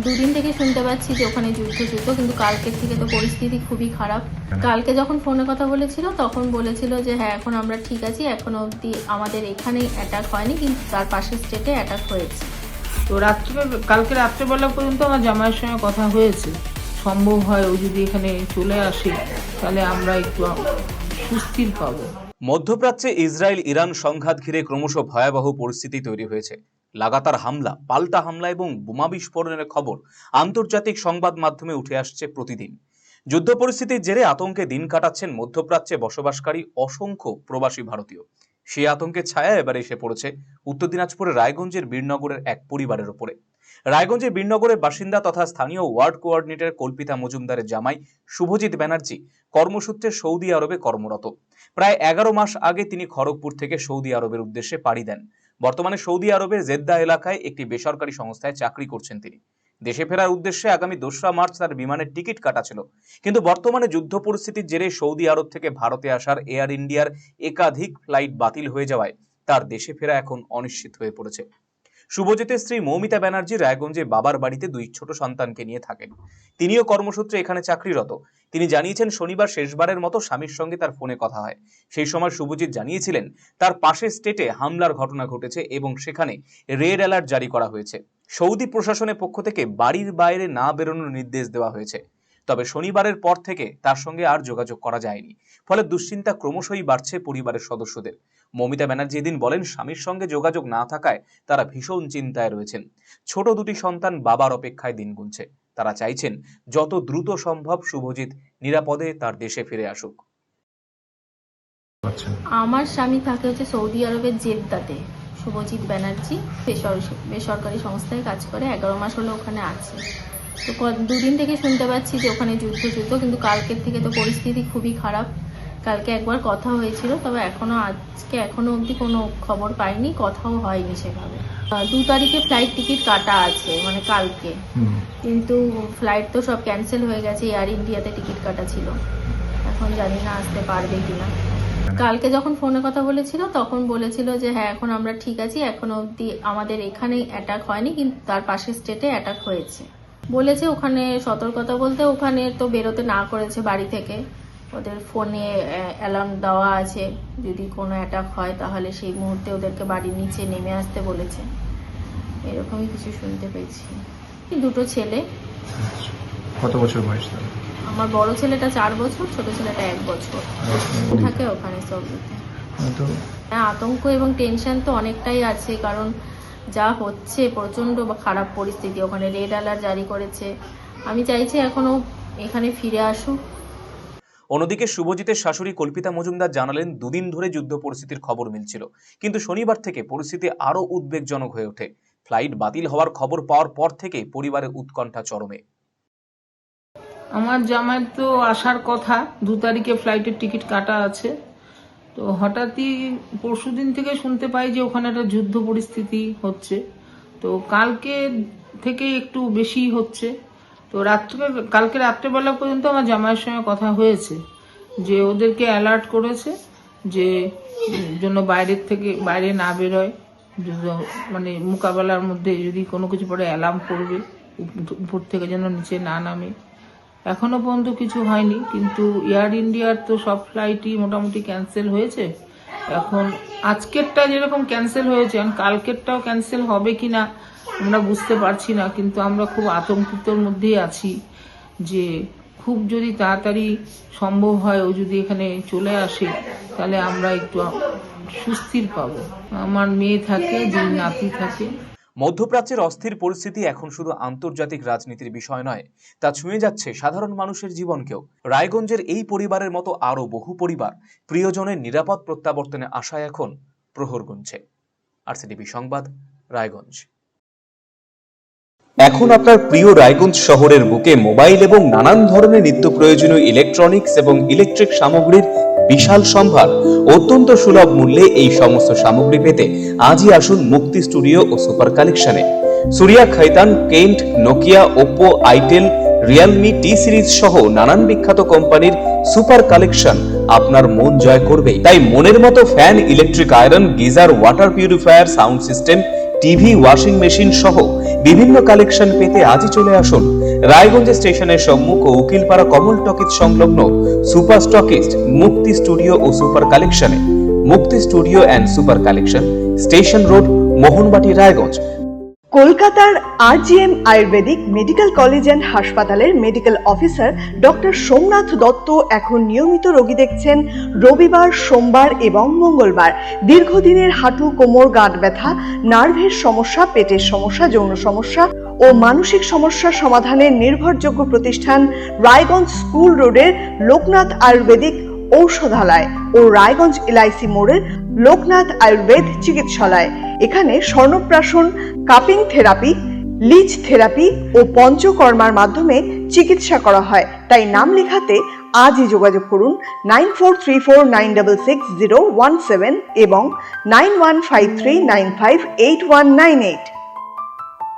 দুদিন থেকে শুনতে পাচ্ছি যে ওখানে যুদ্ধ, কিন্তু কালকের থেকে তো পরিস্থিতি খুবই খারাপ। কালকে যখন ফোনে কথা বলেছিল তখন বলেছিল যে হ্যাঁ এখন আমরা ঠিক আছি, এখনো অবধি আমাদের এখানে অ্যাটাক হয়নি, কিন্তু তার পাশের স্টেটে অ্যাটাক হয়েছে। তো কালকে রাত্রেবেলা পর্যন্ত আমার জামাইয়ের সঙ্গে কথা হয়েছে, সম্ভব হয় ও যদি এখানে চলে আসে তাহলে আমরা একটু সুস্থির পাবো। মধ্যপ্রাচ্যে ইসরায়েল ইরান সংঘাত ঘিরে ক্রমশ ভয়াবহ পরিস্থিতি তৈরি হয়েছে। লাগাতার হামলা, পাল্টা হামলা এবং বোমা বিস্ফোরণের খবর আন্তর্জাতিক সংবাদ মাধ্যমে উঠে আসছে প্রতিদিন। যুদ্ধ পরিস্থিতির জেরে আতঙ্কে দিন কাটাচ্ছেন মধ্যপ্রাচ্যে বসবাসকারী অসংখ্য প্রবাসী ভারতীয়। সেই আতঙ্কের ছায়া এবার এসে পড়েছে উত্তর দিনাজপুরের রায়গঞ্জের বীরনগরের এক পরিবারের ওপরে। রায়গঞ্জের বীরনগরের বাসিন্দা তথা স্থানীয় ওয়ার্ড কোঅর্ডিনেটর কল্পিতা মজুমদারের জামাই শুভজিৎ ব্যানার্জি কর্মসূত্রে সৌদি আরবে কর্মরত। প্রায় 11 মাস আগে তিনি খড়গপুর থেকে সৌদি আরবের উদ্দেশ্যে পাড়ি দেন। বর্তমানে সৌদি আরবের জেদ্দা এলাকায় একটি বেসরকারি সংস্থায় চাকরি করছেন তিনি। দেশে ফেরার উদ্দেশ্যে আগামী 2রা মার্চ তার বিমানের টিকিট কাটা ছিল, কিন্তু বর্তমানে যুদ্ধ পরিস্থিতির জেরে সৌদি আরব থেকে ভারতে আসার এয়ার ইন্ডিয়ার একাধিক ফ্লাইট বাতিল হয়ে যাওয়ায় তার দেশে ফেরা এখন অনিশ্চিত হয়ে পড়েছে। শুভজিতের স্ত্রী মৌমিতা ব্যানার্জি রায়গঞ্জে বাবার বাড়িতে 2 ছোট সন্তানকে নিয়ে থাকেন। তিনিও কর্মসূত্রে এখানে চাকরিরত। তিনি জানিয়েছেন শনিবার শেষবারের মতো স্বামীর সঙ্গে তার ফোনে কথা হয়। সেই সময় শুভজিৎ জানিয়েছিলেন তার পাশের স্টেটে হামলার ঘটনা ঘটেছে এবং সেখানে রেড অ্যালার্ট জারি করা হয়েছে। সৌদি প্রশাসনের পক্ষ থেকে বাড়ির বাইরে না বেরোনোর নির্দেশ দেওয়া হয়েছে। তবে শনিবারের পর থেকে তার সঙ্গে আর যোগাযোগ করা যায়নি, ফলে দুশ্চিন্তা ক্রমশই বাড়ছে পরিবারের সদস্যদের। মৌমিতা ব্যানার্জি এদিন বলেন স্বামীর সঙ্গে যোগাযোগ না থাকায় তারা ভীষণ চিন্তায় রয়েছেন। ছোট 2টি সন্তান বাবার অপেক্ষায় দিন গুনছে। তারা চাইছেন যত দ্রুত সম্ভব শুভজিৎ নিরাপদে তার দেশে ফিরে আসুক। আমার স্বামী থাকে হচ্ছে সৌদি আরবের জেদ্দাতে, শুভজিৎ ব্যানার্জি বেসরকারি সংস্থায় কাজ করে, 11 মাস হলো ওখানে আছে। তো দুদিন থেকে শুনতে পাচ্ছি যে ওখানে যুদ্ধ, কিন্তু কালকের থেকে তো পরিস্থিতি খুবই খারাপ। কালকে একবার কথা হয়েছিল, তবে এখনো অবধি কোনো খবর পাইনি, কথাও হয়নি সেভাবে। 2 তারিখে ফ্লাইট টিকিট কাটা আছে, মানে কালকে, কিন্তু ফ্লাইট তো সব ক্যান্সেল হয়ে গেছে। এয়ার ইন্ডিয়াতে টিকিট কাটা ছিল, এখন জানি না আসতে পারবে কিনা। কালকে যখন ফোনে কথা বলেছিল তখন বলেছিল যে হ্যাঁ এখন আমরা ঠিক আছি, এখনো অবধি আমাদের এখানে অ্যাটাক হয়নি, কিন্তু তার পাশের স্টেটে অ্যাটাক হয়েছে। বলেছে ওখানে সতর্কতা বলতে ওখানে তো বেরোতে না করেছে বাড়ি থেকে, ওদের ফোনে অ্যালার্ম দেওয়া আছে, যদি কোনো অ্যাটাক হয় তাহলে সেই মুহূর্তে ওদেরকে বাড়ির নিচে নেমে আসতে বলেছে। এরকমই কিছু শুনতে পেয়েছি। 2 ছেলে। কত বছর বয়স? আমার বড় ছেলেটা 4 বছর, ছোট ছেলেটা 1 বছর। থাকে ওখানে সৌদিতে। আতঙ্ক এবং টেনশন তো অনেকটাই আছে, কারণ যা হচ্ছে প্রচন্ড খারাপ পরিস্থিতি। ওখানে রেড অ্যালার্ট জারি করেছে। আমি চাইছি এখনো এখানে ফিরে আসুক। অন্যদিকে শুভজিতের শাশুড়ি কল্পিতা মজুমদার জানালেন 2 দিন ধরে যুদ্ধ পরিস্থিতির খবর মিলছিল, কিন্তু শনিবার থেকে পরিস্থিতি আরো উদ্বেগজনক হয়ে ওঠে। ফ্লাইট বাতিল হওয়ার খবর পাওয়ার পর থেকে পরিবারের উৎকণ্ঠা চরমে। আমার জামাই তো আসার কথা, 2 তারিখে ফ্লাইটের টিকিট কাটা আছে। তো হঠাৎই পরশুদিন থেকে শুনতে পাই যে ওখানে একটা যুদ্ধ পরিস্থিতি হচ্ছে। তো কালকে থেকে একটু বেশি হচ্ছে। তো কালকে রাত্রেবেলা পর্যন্ত আমার জামাইয়ের সঙ্গে কথা হয়েছে, যে ওদেরকে অ্যালার্ট করেছে যে জন্য বাইরে না বেরোয়, মানে মোকাবেলার মধ্যে যদি কোনো কিছু পরে অ্যালার্ম করবে, উপর থেকে যেন নিচে না নামে। এখনো পর্যন্ত কিছু হয়নি, কিন্তু এয়ার ইন্ডিয়ার তো সব ফ্লাইটই মোটামুটি ক্যান্সেল হয়েছে। এখন আজকেরটা যেরকম ক্যান্সেল হয়েছে, কালকেরটাও ক্যান্সেল হবে কিনা আমরা বুঝতে পারছি না, কিন্তু আমরা খুব আতঙ্কিতর মধ্যেই আছি যে খুব যদি তাড়াতাড়ি সম্ভব হয় ও যদি এখানে চলে আসে তাহলে আমরা একটু সুস্থির পাবো। আমার মেয়ে থাকে, 2 নাতি থাকে। মধ্যপ্রাচ্যের অস্থির পরিস্থিতি এখন শুধু আন্তর্জাতিক রাজনীতির বিষয় নয়, তা ছুঁয়ে যাচ্ছে সাধারণ মানুষের জীবনকেও। রায়গঞ্জের এই পরিবারের মতো আরো বহু পরিবার প্রিয়জনের নিরাপদ প্রত্যাবর্তনে আশায় এখন প্রহর গুনছে। আরসিটিভি সংবাদ, রায়গঞ্জ। এখন আপনার প্রিয় রায়গঞ্জ শহরের বুকে মোবাইল এবং নানান ধরনের নিত্য প্রয়োজনীয় ইলেকট্রনিক্স এবং ইলেকট্রিক সামগ্রীর বিশাল সম্ভার অত্যন্ত সুলভ মূল্যে এই সমস্ত সামগ্রী পেতে আজই আসুন মুক্তি স্টুডিও ও সুপার কালেকশনে। Surya, Khaitan, Kent, Nokia, Oppo, itel, Realme, T Series সহ নানান বিখ্যাত কোম্পানির সুপার কালেকশন আপনার মন জয় করবে। তাই মনের মতো fan, electric iron, geyser, water purifier, sound system, TV, washing machine সহ বিভিন্ন কালেকশন পেতে আজই চলে আসুন রায়গঞ্জ স্টেশনের সম্মুখ ও উকিলপাড়া কমল টকিজ সংলগ্ন সুপার স্টকিস্ট মুক্তি স্টুডিও ও সুপার কালেকশনে। Mukti studio and super collection, station road, Mohanbati, Raiganj. কলকাতার RGM ayurvedic medical college and হাসপাতালের medical officer doctor Somnath Dutta এখন নিয়মিত রোগী দেখছেন রবিবার, সোমবার এবং মঙ্গলবার। দীর্ঘদিনের হাঁটু, কোমর, গাঁট ব্যথা, নার্ভের সমস্যা, পেটের সমস্যা, যৌন সমস্যা ও মানসিক সমস্যার সমাধানের নির্ভরযোগ্য প্রতিষ্ঠান রায়গঞ্জ স্কুল রোডের লোকনাথ আয়ুর্বেদিক ঔষধালয় ও রায়গঞ্জ LIC মোড়ের লোকনাথ আয়ুর্বেদ চিকিৎসালয়। এখানে স্বর্ণপ্রাশন, কাপিং থেরাপি, লিচ থেরাপি ও পঞ্চকর্মার মাধ্যমে চিকিৎসা করা হয়। তাই নাম লেখাতে আজই যোগাযোগ করুন 9434966017 এবং 9153958198।